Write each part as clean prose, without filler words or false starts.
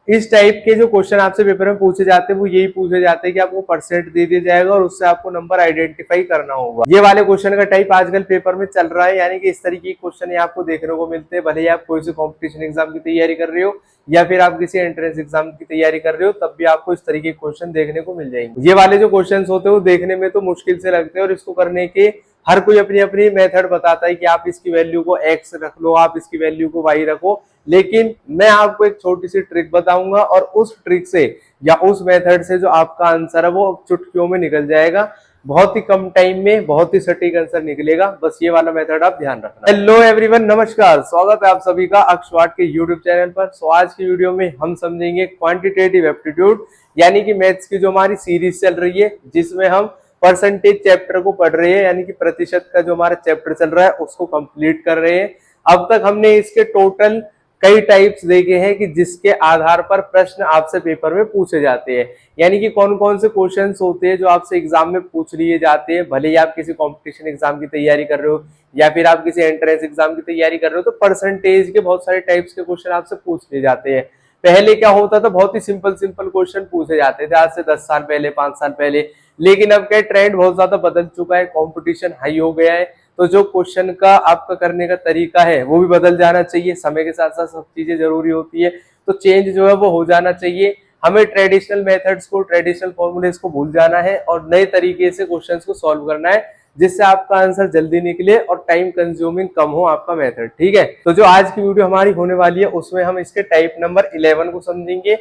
इस टाइप के जो क्वेश्चन आपसे पेपर में पूछे जाते हैं वो यही पूछे जाते हैं कि आपको परसेंट दे दिया जाएगा और उससे आपको नंबर आइडेंटिफाई करना होगा। ये वाले क्वेश्चन का टाइप आजकल पेपर में चल रहा है, यानी कि इस तरीके के क्वेश्चन आपको देखने को मिलते हैं। भले ही आप कोई से कॉम्पिटिशन एग्जाम की तैयारी कर रहे हो या फिर आप किसी एंट्रेंस एग्जाम की तैयारी कर रहे हो, तब भी आपको इस तरीके के क्वेश्चन देखने को मिल जाएंगे। ये वाले जो क्वेश्चन होते हैं वो देखने में तो मुश्किल से लगते हैं और इसको करने के हर कोई अपनी अपनी मेथड बताता है कि आप इसकी वैल्यू को x रख लो, आप इसकी वैल्यू को y रखो, लेकिन मैं आपको एक छोटी सी ट्रिक बताऊंगा और उस ट्रिक से या उस मेथड से जो आपका आंसर है वो चुटकियों में निकल जाएगा। बहुत ही कम टाइम में बहुत ही सटीक आंसर निकलेगा। बस ये वाला मेथड आप ध्यान रखना। हेलो एवरीवन, नमस्कार, स्वागत है आप सभी का अक्षवाट के यूट्यूब चैनल पर। सो आज की वीडियो में हम समझेंगे क्वांटिटेटिव एप्टीट्यूड, यानी कि मैथ्स की जो हमारी सीरीज चल रही है जिसमें हम परसेंटेज चैप्टर को पढ़ रहे हैं, यानी कि प्रतिशत का जो हमारा चैप्टर चल रहा है उसको कंप्लीट कर रहे हैं। अब तक हमने इसके टोटल कई टाइप्स देखे हैं कि जिसके आधार पर प्रश्न आपसे पेपर में पूछे जाते हैं, यानी कि कौन कौन से क्वेश्चंस होते हैं जो आपसे एग्जाम में पूछ लिए जाते हैं। भले ही आप किसी कंपटीशन एग्जाम की तैयारी कर रहे हो या फिर आप किसी एंट्रेंस एग्जाम की तैयारी कर रहे हो, तो परसेंटेज के बहुत सारे टाइप्स के क्वेश्चन आपसे पूछ लिए जाते हैं। पहले क्या होता था, बहुत ही सिंपल क्वेश्चन पूछे जाते थे आज से 10 साल पहले, 5 साल पहले, लेकिन अब क्या ट्रेंड बहुत ज्यादा बदल चुका है, कंपटीशन हाई हो गया है, तो जो क्वेश्चन का आपका करने का तरीका है वो भी बदल जाना चाहिए। समय के साथ साथ सब चीजें जरूरी होती है, तो चेंज जो है वो हो जाना चाहिए। हमें ट्रेडिशनल मेथड्स को, ट्रेडिशनल फॉर्मूलेस को भूल जाना है और नए तरीके से क्वेश्चंस को सॉल्व करना है, जिससे आपका आंसर जल्दी निकले और टाइम कंज्यूमिंग कम हो आपका मेथड। ठीक है, तो जो आज की वीडियो हमारी होने वाली है उसमें हम इसके टाइप नंबर 11 को समझेंगे।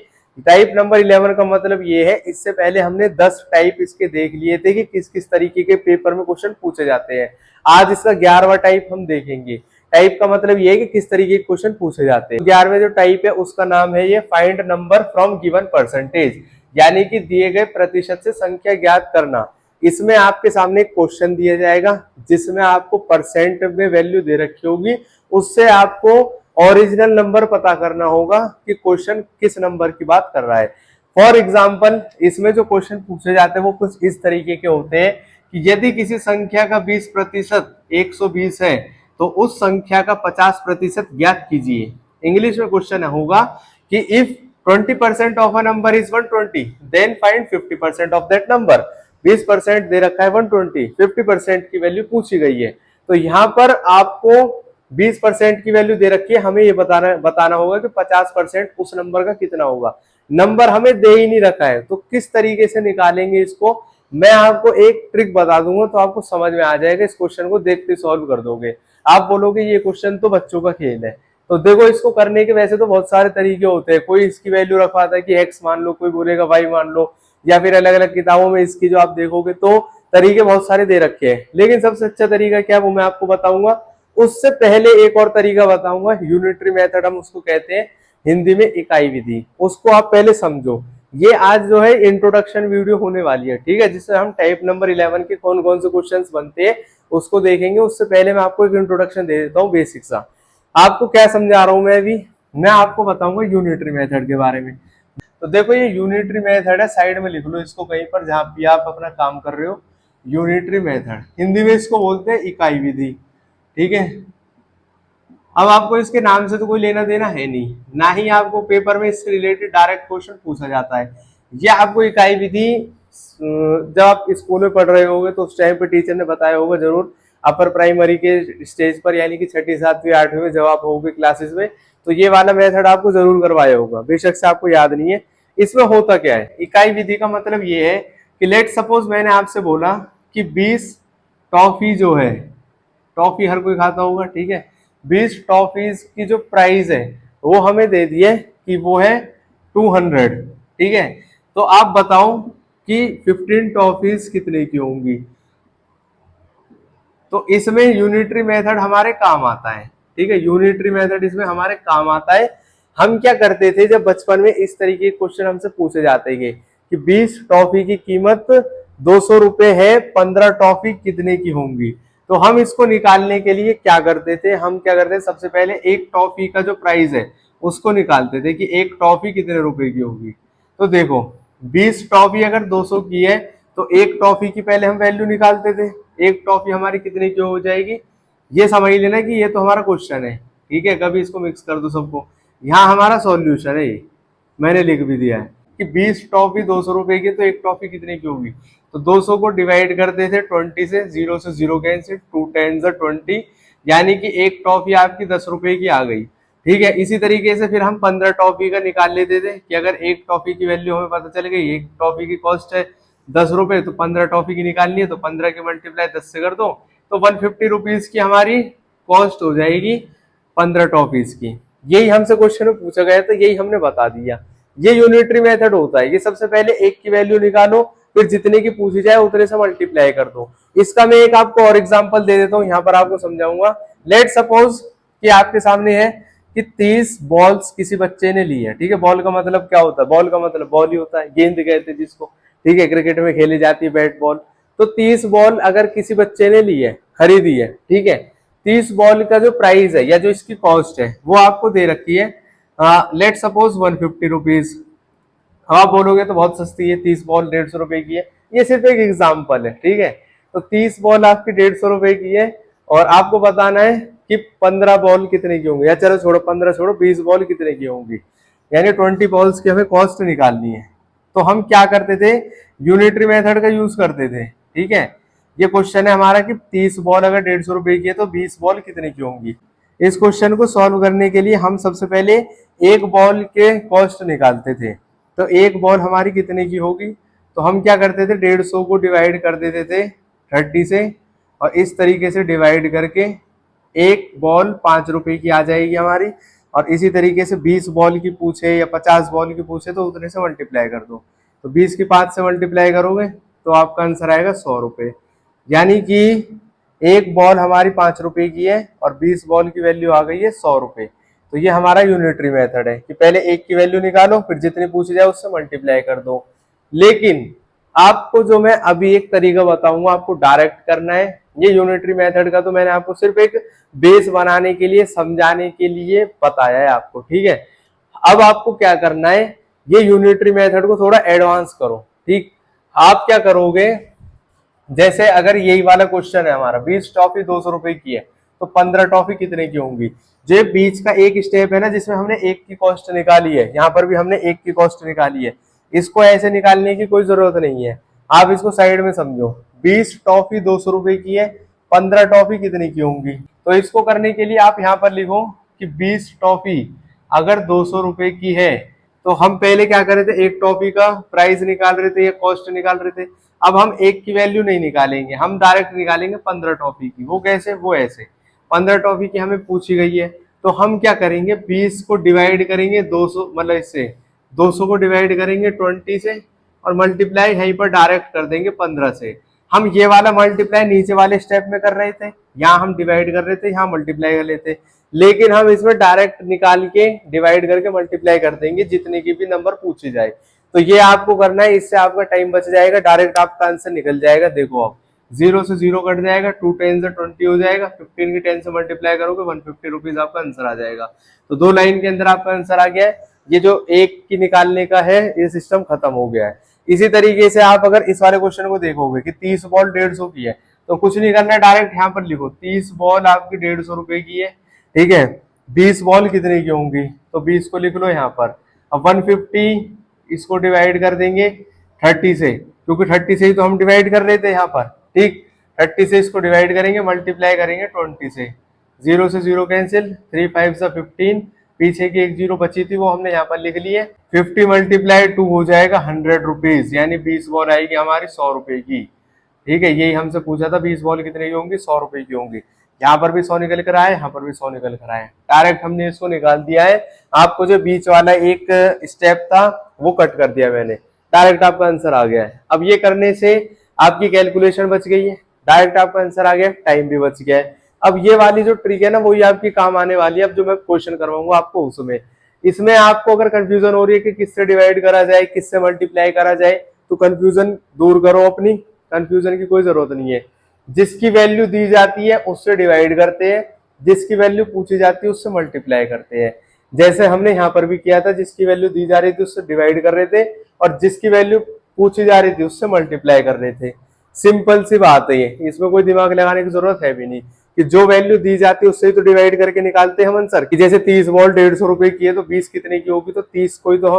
टाइप नंबर 11 का मतलब ये है, इससे पहले हमने 10 टाइप इसके देख लिए थे कि किस किस तरीके के पेपर में क्वेश्चन पूछे जाते हैं। आज इसका 11वां टाइप हम देखेंगे। टाइप का मतलब ये है कि किस तरीके के क्वेश्चन पूछे जाते हैं। 11वें जो टाइप है उसका नाम है ये find number from given percentage, यानी कि दिए गए प्रतिशत से संख्या ज्ञात करना। इसमें आपके सामने एक क्वेश्चन दिया जाएगा जिसमें आपको परसेंट में वैल्यू दे रखी होगी, उससे आपको ओरिजिनल नंबर पता करना होगा कि क्वेश्चन किस नंबर की बात कर रहा है। फॉर एग्जाम्पल, इसमें जो क्वेश्चन पूछे जाते हैं वो कुछ इस तरीके के होते हैं कि यदि किसी संख्या का 20% 120 है तो उस संख्या का 50% ज्ञात कीजिए। इंग्लिश में क्वेश्चन होगा कि if 20% of a number is 120 then find 50% of that number. 20% दे रखा है 120, 50% की वैल्यू पूछी गई है, तो यहाँ पर आपको 20% की वैल्यू दे रखी है, हमें ये बताना होगा कि 50% उस नंबर का कितना होगा। नंबर हमें दे ही नहीं रखा है, तो किस तरीके से निकालेंगे इसको, मैं आपको एक ट्रिक बता दूंगा तो आपको समझ में आ जाएगा। इस क्वेश्चन को देखते सॉल्व कर दोगे, आप बोलोगे ये क्वेश्चन तो बच्चों का खेल है। तो देखो, इसको करने के वैसे तो बहुत सारे तरीके होते हैं। कोई इसकी वैल्यू रखवाता है कि एक्स मान लो, कोई बोलेगा वाई मान लो, या फिर अलग अलग किताबों में इसकी जो आप देखोगे तो तरीके बहुत सारे दे रखे हैं। लेकिन सबसे अच्छा तरीका क्या है वो मैं आपको बताऊंगा। उससे पहले एक और तरीका बताऊंगा, यूनिटरी मेथड हम उसको कहते हैं, हिंदी में इकाई विधि। उसको आप पहले समझो। ये आज जो है इंट्रोडक्शन वीडियो होने वाली है, ठीक है, जिससे हम टाइप नंबर 11 के कौन कौन से क्वेश्चंस बनते हैं उसको देखेंगे। उससे पहले मैं आपको एक इंट्रोडक्शन दे देता हूँ बेसिक सा। आपको क्या समझा रहा हूं मैं अभी, मैं आपको बताऊंगा यूनिटरी मेथड के बारे में। तो देखो, ये यूनिटरी मेथड है, साइड में लिख लो इसको कहीं पर जहां भी आप अपना काम कर रहे हो। यूनिटरी मेथड, हिंदी में इसको बोलते हैं इकाई विधि। ठीक है, अब आपको इसके नाम से तो कोई लेना देना है नहीं, ना ही आपको पेपर में इससे रिलेटेड डायरेक्ट क्वेश्चन पूछा जाता है। ये आपको इकाई विधि जब आप स्कूल में पढ़ रहे होगे तो उस टाइम पे टीचर ने बताया होगा जरूर, अपर प्राइमरी के स्टेज पर, यानी कि 6ठी 7वीं 8वीं में जब आप होगे क्लासेस में, तो ये वाला मेथड आपको जरूर करवाया होगा, बेशक से आपको याद नहीं है। इसमें होता क्या है, इकाई विधि का मतलब ये है कि लेट सपोज मैंने आपसे बोला कि 20 टॉफी जो है, टॉफी हर कोई खाता होगा, ठीक है, 20 टॉफीज की जो प्राइस है वो हमें दे दिए कि वो है 200। ठीक है, तो आप बताओ कि 15 टॉफीज कितने की होंगी। तो इसमें यूनिटरी मेथड हमारे काम आता है। ठीक है, यूनिटरी मेथड इसमें हमारे काम आता है। हम क्या करते थे जब बचपन में इस तरीके के क्वेश्चन हमसे पूछे जाते थे कि 20 टॉफी की कीमत 200 रुपए है, 15 टॉफी कितने की होंगी। तो हम इसको निकालने के लिए क्या करते थे, हम क्या करते थे, सबसे पहले एक टॉफी का जो प्राइस है उसको निकालते थे कि एक टॉफी कितने रुपए की होगी। तो देखो, 20 टॉफी अगर 200 की है तो एक टॉफी की पहले हम वैल्यू निकालते थे, एक टॉफी हमारी कितने की हो जाएगी। ये समझ लेना कि ये तो हमारा क्वेश्चन है, ठीक है, कभी इसको मिक्स कर दो सबको, यहाँ हमारा सॉल्यूशन है ये। मैंने लिख भी दिया है कि 20 टॉफी 200 रुपए की, तो एक टॉफी कितने की होगी। तो 200 को डिवाइड करते थे 20 से, 0 से 0 कैंसिल, 2 10 20, यानी कि एक टॉफी आपकी 10 रुपए की आ गई। ठीक है, इसी तरीके से फिर हम 15 टॉफी का निकाल लेते थे कि अगर एक टॉफी की वैल्यू हमें पता चल गई, एक टॉफी की कॉस्ट है 10 रुपए, तो 15 टॉफी की निकालनी है, तो 15 के मल्टीप्लाई 10 से कर दो, तो 150 रुपीज की हमारी कॉस्ट हो जाएगी 15 टॉफीज की। यही हमसे क्वेश्चन में पूछा गया था, यही हमने बता दिया। ये यूनिटरी मेथड होता है। ये सबसे पहले एक की वैल्यू निकालो, फिर जितने की पूछी जाए उतने से मल्टीप्लाई कर दो। इसका मैं एक आपको और एग्जांपल दे देता हूँ, यहाँ पर आपको समझाऊंगा। लेट सपोज कि आपके सामने है कि 30 बॉल्स किसी बच्चे ने ली है। ठीक है, बॉल का मतलब क्या होता है, बॉल का मतलब बॉल ही होता है, गेंद कहते हैं जिसको। ठीक है, क्रिकेट में खेली जाती है बैट बॉल। तो 30 बॉल अगर किसी बच्चे ने ली है, खरीदी है, ठीक है, 30 बॉल का जो प्राइस है या जो इसकी कॉस्ट है वो आपको दे रखी है लेट सपोज 150 रुपीज। आप बोलोगे तो बहुत सस्ती है, 30 बॉल 150 रुपए की है। ये सिर्फ एक एग्जाम्पल है। ठीक है, तो 30 बॉल आपकी 150 रुपए की है और आपको बताना है कि 15 बॉल कितने की होंगी, या चलो छोड़ो 15 छोड़ो, 20 बॉल कितने की होंगी, यानी 20 बॉल्स की हमें कॉस्ट निकालनी है। तो हम क्या करते थे, यूनिटरी मेथड का यूज करते थे। ठीक है, ये क्वेश्चन है हमारा कि 30 बॉल अगर 150 रुपए की है तो 20 बॉल कितने की होंगी। इस क्वेश्चन को सॉल्व करने के लिए हम सबसे पहले एक बॉल के कॉस्ट निकालते थे। तो एक बॉल हमारी कितने की होगी, तो हम क्या करते थे, 150 को डिवाइड कर देते थे 30 से, और इस तरीके से डिवाइड करके एक बॉल 5 रुपए की आ जाएगी हमारी। और इसी तरीके से 20 बॉल की पूछे या 50 बॉल की पूछे तो उतने से मल्टीप्लाई कर दो। तो 20 की 5 से मल्टीप्लाई करोगे तो आपका आंसर आएगा 100 रुपए। यानी कि एक बॉल हमारी 5 रुपए की है और 20 बॉल की वैल्यू आ गई है 100 रुपए। तो ये हमारा यूनिटरी मेथड है कि पहले एक की वैल्यू निकालो, फिर जितनी पूछी जाए उससे मल्टीप्लाई कर दो। लेकिन आपको जो मैं अभी एक तरीका बताऊंगा, आपको डायरेक्ट करना है। ये यूनिटरी मेथड का तो मैंने आपको सिर्फ एक बेस बनाने के लिए, समझाने के लिए बताया है आपको। ठीक है, अब आपको क्या करना है, ये यूनिटरी मेथड को थोड़ा एडवांस करो। ठीक, आप क्या करोगे, जैसे अगर यही वाला क्वेश्चन है हमारा, 20 टॉफी 200 रुपए की है, तो 15 टॉफी कितने की होंगी। जो बीच का एक स्टेप है ना, जिसमें हमने एक की कॉस्ट निकाली है, यहाँ पर भी हमने एक की कॉस्ट निकाली है, इसको ऐसे निकालने की कोई जरूरत नहीं है। आप इसको साइड में समझो, 20 टॉफी 200 रुपए की है, 15 टॉफी कितने की होंगी। तो इसको करने के लिए आप यहाँ पर लिखो कि 20 टॉफी अगर 200 रुपए की है, तो हम पहले क्या कर रहे थे, एक टॉफी का प्राइस निकाल रहे थे या कॉस्ट निकाल रहे थे। अब हम एक की वैल्यू नहीं निकालेंगे, हम डायरेक्ट निकालेंगे 15 टॉफी की। वो कैसे, वो ऐसे, 15 टॉफी की हमें पूछी गई है, तो हम क्या करेंगे, 20 को डिवाइड करेंगे 200, मतलब इससे 200 को डिवाइड करेंगे 20 से, और मल्टीप्लाई यहीं पर डायरेक्ट कर देंगे 15 से। हम ये वाला मल्टीप्लाई नीचे वाले स्टेप में कर रहे थे, यहाँ हम डिवाइड कर रहे थे, यहाँ मल्टीप्लाई कर लेते, लेकिन हम इसमें डायरेक्ट निकाल के डिवाइड करके मल्टीप्लाई कर देंगे जितने की भी नंबर पूछी जाए। तो ये आपको करना है, इससे आपका टाइम बच जाएगा, डायरेक्ट आपका आंसर निकल जाएगा। देखो आप 0 से 0 कट जाएगा, 2 10 से 20 हो जाएगा, 15 की 10 से मल्टीप्लाई करोगे 150 रुपीज आपका आंसर आ जाएगा। तो 2 लाइन के अंदर आपका आंसर आ गया है। ये जो एक की निकालने का है ये सिस्टम खत्म हो गया है। इसी तरीके से आप अगर इस वाले क्वेश्चन को देखोगे कि 30 बॉल 150 की है, तो कुछ नहीं करना है, डायरेक्ट यहाँ पर लिखो 30 बॉल आपकी 150 रुपए की है। ठीक है, 20 बॉल कितने की होंगी, तो 20 को लिख लो यहाँ पर। अब 150 इसको डिवाइड कर देंगे 30 से, क्योंकि 30 से ही तो हम डिवाइड कर रहे थे यहाँ पर। ठीक, 30 से इसको डिवाइड करेंगे, मल्टीप्लाई करेंगे 20 से, 0 से 0 कैंसिल, 3 5 से 15, पीछे की एक 0 बची थी वो हमने यहाँ पर लिख ली है। 50 मल्टीप्लाई 2 हो जाएगा 100 रुपीज, यानी 20 बॉल आएगी हमारी 100 रुपए की। ठीक है, यही हमसे पूछा था 20 बॉल कितने की होंगी, 100 रुपए की होंगी। यहाँ पर भी 100 निकल कर आए, यहाँ पर भी 100 निकल कर आए, डायरेक्ट हमने इसको निकाल दिया है। आपको जो बीच वाला एक स्टेप था वो कट कर दिया मैंने, डायरेक्ट आपका आंसर आ गया है। अब ये करने से आपकी कैलकुलेशन बच गई है, डायरेक्ट आपका आंसर आ गया, टाइम भी बच गया है। अब ये वाली जो ट्रिक है ना, वही आपकी काम आने वाली है। अब जो मैं क्वेश्चन करवाऊंगा आपको उसमें, इसमें आपको अगर कंफ्यूजन हो रही है कि किससे डिवाइड करा जाए, किससे मल्टीप्लाई करा जाए, तो कंफ्यूजन दूर करो अपनी, कंफ्यूजन की कोई जरूरत नहीं है। जिसकी वैल्यू दी जाती है उससे डिवाइड करते हैं, जिसकी वैल्यू पूछी जाती है उससे मल्टीप्लाई करते हैं। जैसे हमने यहाँ पर भी किया था, जिसकी वैल्यू दी जा रही थी उससे डिवाइड कर रहे थे, और जिसकी वैल्यू पूछी जा रही थी उससे मल्टीप्लाई कर रहे थे। सिंपल सी बात है ये, इसमें कोई दिमाग लगाने की जरूरत है भी नहीं, कि जो वैल्यू दी जाती है उससे ही तो डिवाइड करके निकालते हैं हम आंसर। कि जैसे 30 बॉल 150 रुपए की है तो 20 कितने की होगी, तो 30 को ही तो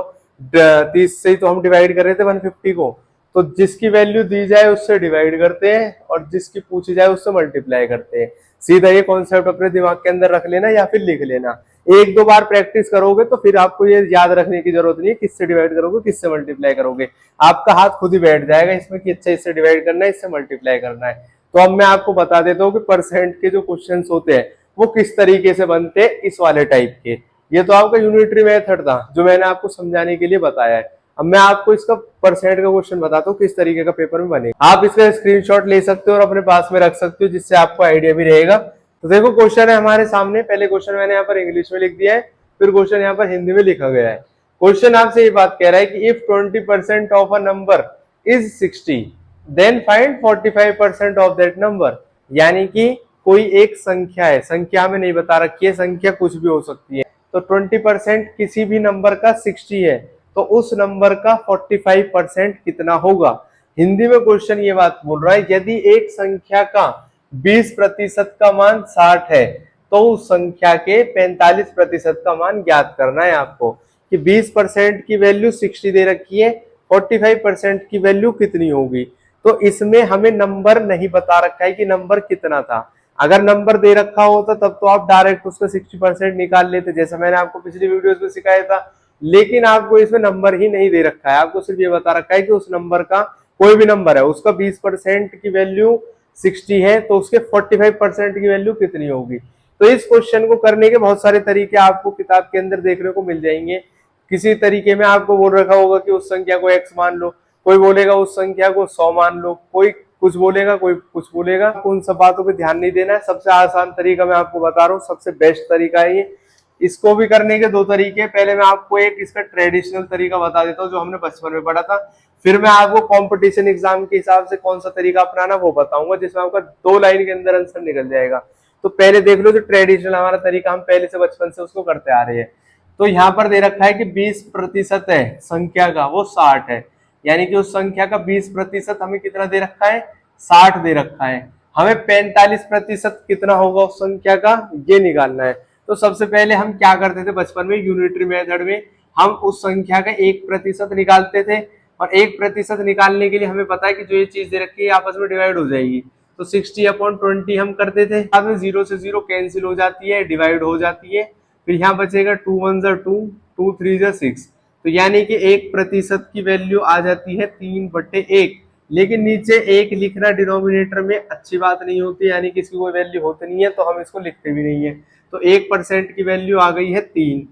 30 से ही तो हम डिवाइड कर रहे थे 150 को, तो जिसकी वैल्यू दी जाए उससे डिवाइड करते हैं और जिसकी पूछी जाए उससे मल्टीप्लाई करते हैं। सीधा ये कॉन्सेप्ट अपने दिमाग के अंदर रख लेना या फिर लिख लेना। एक दो बार प्रैक्टिस करोगे तो फिर आपको ये याद रखने की जरूरत नहीं है किससे डिवाइड करोगे किससे मल्टीप्लाई करोगे, आपका हाथ खुद ही बैठ जाएगा इसमें कि अच्छा इससे डिवाइड करना है इससे मल्टीप्लाई करना है। तो अब मैं आपको बता देता हूँ कि परसेंट के जो क्वेश्चन होते हैं वो किस तरीके से बनते हैं इस वाले टाइप के। ये तो आपका यूनिटरी मेथड था जो मैंने आपको समझाने के लिए बताया है। अब मैं आपको इसका परसेंट का क्वेश्चन बताता हूँ किस तरीके का पेपर में बनेगा। आप इसका स्क्रीनशॉट ले सकते हो और अपने पास में रख सकते हो जिससे आपको आइडिया भी रहेगा। तो देखो क्वेश्चन है हमारे सामने, पहले क्वेश्चन मैंने यहाँ पर इंग्लिश में लिख दिया है, फिर क्वेश्चन यहाँ पर हिंदी में लिखा गया है। क्वेश्चन आपसे ये बात कह रहा है कि if 20% of a number is 60 then find 45% of that number. यानी कि कोई एक संख्या है, संख्या में नहीं बता रखी है, संख्या कुछ भी हो सकती है, तो 20% किसी भी नंबर का 60 है तो उस नंबर का 45% कितना होगा। हिंदी में क्वेश्चन ये बात बोल रहा है यदि एक संख्या का 20% का मान 60 है तो उस संख्या के 45% का मान ज्ञात करना है आपको। कि 20% की वैल्यू 60 दे रखी है, 45% की वैल्यू कितनी होगी। तो इसमें हमें नंबर नहीं बता रखा है कि नंबर कितना था। अगर नंबर दे रखा होता तब तो आप डायरेक्ट उसका 60% निकाल लेते जैसा मैंने आपको पिछली वीडियोस में सिखाया था, लेकिन आपको इसमें नंबर ही नहीं दे रखा है। आपको सिर्फ ये बता रखा है कि उस नंबर का कोई भी नंबर है उसका 20% की वैल्यू 60 है तो उसके 45% की वैल्यू कितनी होगी। तो इस क्वेश्चन को करने के बहुत सारे तरीके आपको किताब के अंदर देखने को मिल जाएंगे। किसी तरीके में आपको बोल रखा होगा कि उस संख्या को x मान लो, कोई बोलेगा उस संख्या को 100 मान लो, कोई कुछ बोलेगा कोई कुछ बोलेगा। उन सब बातों पे ध्यान नहीं देना है। सबसे आसान तरीका मैं आपको बता रहा हूँ, सबसे बेस्ट तरीका है ये। इसको भी करने के दो तरीके, पहले मैं आपको एक इसका ट्रेडिशनल तरीका बता देता हूँ जो हमने बचपन में पढ़ा था, फिर मैं आपको कंपटीशन एग्जाम के हिसाब से कौन सा तरीका अपनाना वो बताऊंगा जिसमें आपका 2 लाइन के अंदर आंसर निकल जाएगा। तो पहले देख लो जो ट्रेडिशनल हमारा तरीका हम पहले से बचपन से उसको करते आ रहे हैं। तो यहाँ पर दे रखा है कि 20% है संख्या का वो 60 है, यानी कि उस संख्या का 20% हमें कितना दे रखा है 60 दे रखा है। हमें 45% कितना होगा उस संख्या का ये निकालना है। तो सबसे पहले हम क्या करते थे बचपन में यूनिटरी मेथड में, हम उस संख्या का 1% निकालते थे और 1% निकालने के लिए हमें पता है कि जो ये चीज दे रखी है आपस में डिवाइड हो जाएगी। तो 60/20 हम करते थे, बाद में 0 से 0 कैंसिल हो जाती है, डिवाइड हो जाती है, फिर यहाँ बचेगा 2 1 2 2 3 6। तो यानी कि 1% की वैल्यू आ जाती है 3/1। लेकिन नीचे एक लिखना डिनोमिनेटर में अच्छी बात नहीं होती, यानी कि इसकी कोई वैल्यू होती नहीं है तो हम इसको लिखते भी नहीं है। तो 1% की वैल्यू आ गई है 3।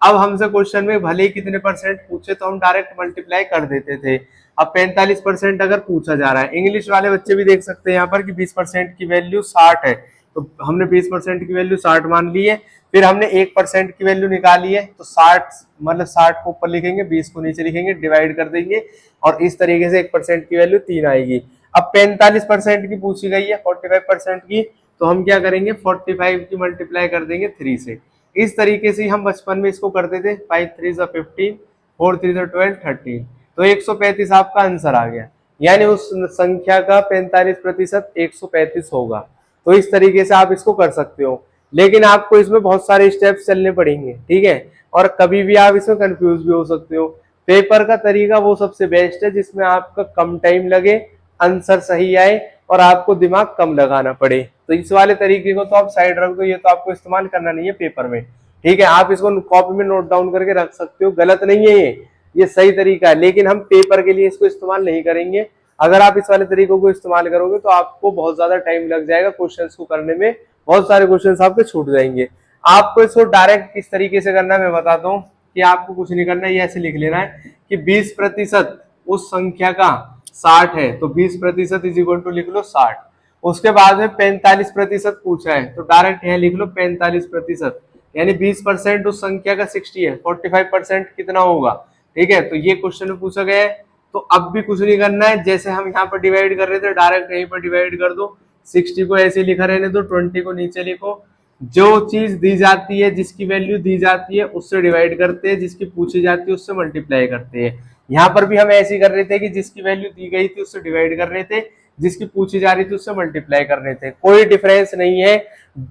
अब हमसे क्वेश्चन में भले ही कितने परसेंट पूछे तो हम डायरेक्ट मल्टीप्लाई कर देते थे। अब 45% अगर पूछा जा रहा है, इंग्लिश वाले बच्चे भी देख सकते हैं यहाँ पर कि 20% की वैल्यू 60 है, तो हमने 20% की वैल्यू 60 मान ली है। फिर हमने 1% की वैल्यू निकाली है तो 60 मतलब 60 को ऊपर लिखेंगे 20 को नीचे लिखेंगे डिवाइड कर देंगे और इस तरीके से 1% की वैल्यू 3 आएगी। अब 45% की पूछी गई है 45% की, तो हम क्या करेंगे 45 की मल्टीप्लाई कर देंगे 3 से। इस तरीके से हम बचपन में इसको करते थे। 5 3 15 4 3 12 13, तो 135 आपका आंसर आ गया, यानी उस संख्या का 45% 135 होगा। तो इस तरीके से आप इसको कर सकते हो, लेकिन आपको इसमें बहुत सारे स्टेप्स चलने पड़ेंगे, ठीक है, और कभी भी आप इसमें कंफ्यूज भी हो सकते हो। पेपर का तरीका वो सबसे बेस्ट है जिसमें आपका कम टाइम लगे, आंसर सही आए और आपको दिमाग कम लगाना पड़े। तो इस वाले तरीके को तो आप साइड रख दो, ये तो आपको इस्तेमाल करना नहीं है पेपर में, ठीक है। आप इसको कॉपी में नोट डाउन करके रख सकते हो, गलत नहीं है ये सही तरीका है, लेकिन हम पेपर के लिए इसको इस्तेमाल नहीं करेंगे। अगर आप इस वाले तरीकों को इस्तेमाल करोगे तो आपको बहुत ज्यादा टाइम लग जाएगा क्वेश्चंस को करने में, बहुत सारे क्वेश्चंस आपके छूट जाएंगे। आपको इसको डायरेक्ट किस तरीके से करना है मैं बताता हूँ कि आपको कुछ नहीं करना है, ये ऐसे लिख लेना है कि 20% उस संख्या का 60 है तो 20% इज इक्वल टू लिख लो 60। उसके बाद में 45% पूछा है तो डायरेक्ट यहाँ लिख लो 45%, यानी 20% उस संख्या का 60 है, 45% कितना होगा, ठीक है। तो ये क्वेश्चन में पूछा गया है। तो अब भी कुछ नहीं करना है, जैसे हम यहाँ पर डिवाइड कर रहे थे डायरेक्ट यहीं पर डिवाइड कर दो। 60 को ऐसे लिखा रहने दो, 20 को नीचे लिखो। जो चीज दी जाती है जिसकी वैल्यू दी जाती है उससे डिवाइड करते हैं, जिसकी पूछी जाती है उससे मल्टीप्लाई करते हैं। यहाँ पर भी हम ऐसे कर रहे थे कि जिसकी वैल्यू दी गई थी उससे डिवाइड कर रहे थे, जिसकी पूछी जा रही थी उससे मल्टीप्लाई कर रहे थे, कोई डिफरेंस नहीं है।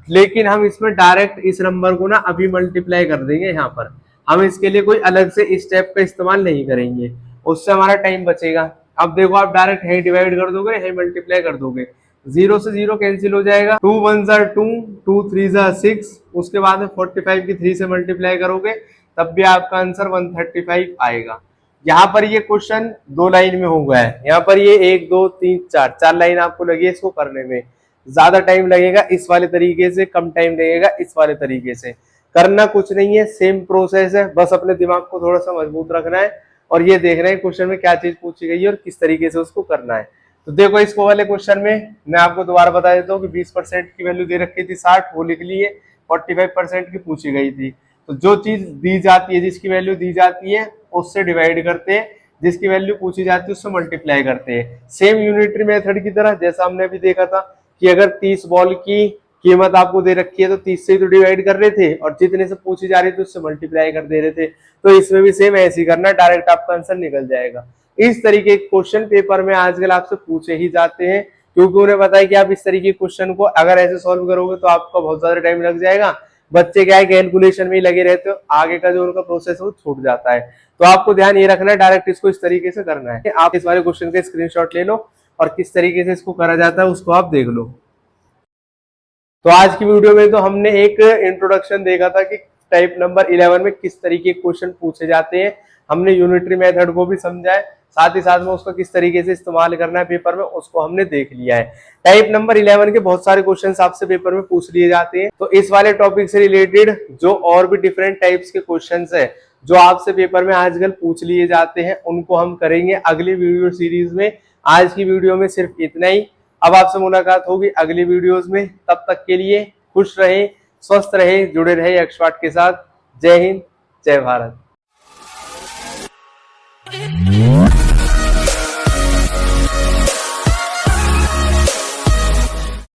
लेकिन हम इसमें डायरेक्ट इस नंबर को ना अभी मल्टीप्लाई कर देंगे यहाँ पर, हम इसके लिए कोई अलग से स्टेप का इस्तेमाल नहीं करेंगे, उससे हमारा टाइम बचेगा। अब देखो आप डायरेक्ट यही डिवाइड कर दोगे, यही मल्टीप्लाई कर दोगे, 0 से 0 कैंसिल हो जाएगा, 2 1 जा 2, 2 3 जा 6, उसके बाद में 45 की 3 से मल्टीप्लाई करोगे तब भी आपका आंसर 135 आएगा। यहाँ पर ये क्वेश्चन 2 लाइन में हो गया है, यहाँ पर ये 1 2 3 4 4 लाइन आपको लगी है इसको करने में। ज्यादा टाइम लगेगा इस वाले तरीके से, कम टाइम लगेगा इस वाले तरीके से। करना कुछ नहीं है, सेम प्रोसेस है, बस अपने दिमाग को थोड़ा सा मजबूत रखना है और ये देख रहे हैं क्वेश्चन में क्या चीज पूछी गई है और किस तरीके से उसको करना है। तो देखो इसको वाले क्वेश्चन में मैं आपको दोबारा बता देता हूँ कि 20% की वैल्यू दे रखी थी 60, वो लिख लिए, 45% की पूछी गई थी। तो जो चीज दी जाती है, जिसकी वैल्यू दी जाती है उससे डिवाइड करते हैं, जिसकी वैल्यू पूछी जाती है उससे मल्टीप्लाई करते हैं। सेम यूनिटरी मेथड की तरह जैसा हमने अभी देखा था कि अगर 30 बॉल की कीमत आपको दे रखी है तो 30 से ही तो डिवाइड कर रहे थे और जितने से पूछी जा रही थी उससे मल्टीप्लाई कर दे रहे थे। तो इसमें भी सेम ऐसे ही करना, डायरेक्ट आपका आंसर निकल जाएगा। इस तरीके के क्वेश्चन पेपर में आजकल आपसे पूछे ही जाते हैं, क्योंकि उन्हें पता है कि आप इस तरीके के क्वेश्चन को अगर ऐसे सॉल्व करोगे तो आपका बहुत ज्यादा टाइम लग जाएगा। बच्चे क्या है कैलकुलेशन में ही लगे रहते हो, आगे का जो उनका प्रोसेस है वो छूट जाता है। तो आपको ध्यान ये रखना है, डायरेक्ट इसको इस तरीके से करना है। आप इस वाले क्वेश्चन का स्क्रीनशॉट ले लो और किस तरीके से इसको करा जाता है उसको आप देख लो। तो आज की वीडियो में तो हमने एक इंट्रोडक्शन देखा था कि टाइप नंबर 11 में किस तरीके के क्वेश्चन पूछे जाते हैं, हमने यूनिटरी मेथड को भी समझा है, साथ ही साथ में उसका किस तरीके से इस्तेमाल करना है पेपर में उसको हमने देख लिया है। टाइप नंबर 11 के बहुत सारे क्वेश्चंस आपसे पेपर में पूछ लिए जाते हैं। तो इस वाले टॉपिक से रिलेटेड जो और भी डिफरेंट टाइप्स के क्वेश्चंस है जो आपसे पेपर में आजकल पूछ लिए जाते हैं उनको हम करेंगे अगली वीडियो सीरीज में। आज की वीडियो में सिर्फ इतना ही। अब आपसे मुलाकात होगी अगली वीडियोस में, तब तक के लिए खुश रहें, स्वस्थ रहें, जुड़े रहें एक्सपर्ट के साथ। जय हिंद, जय भारत।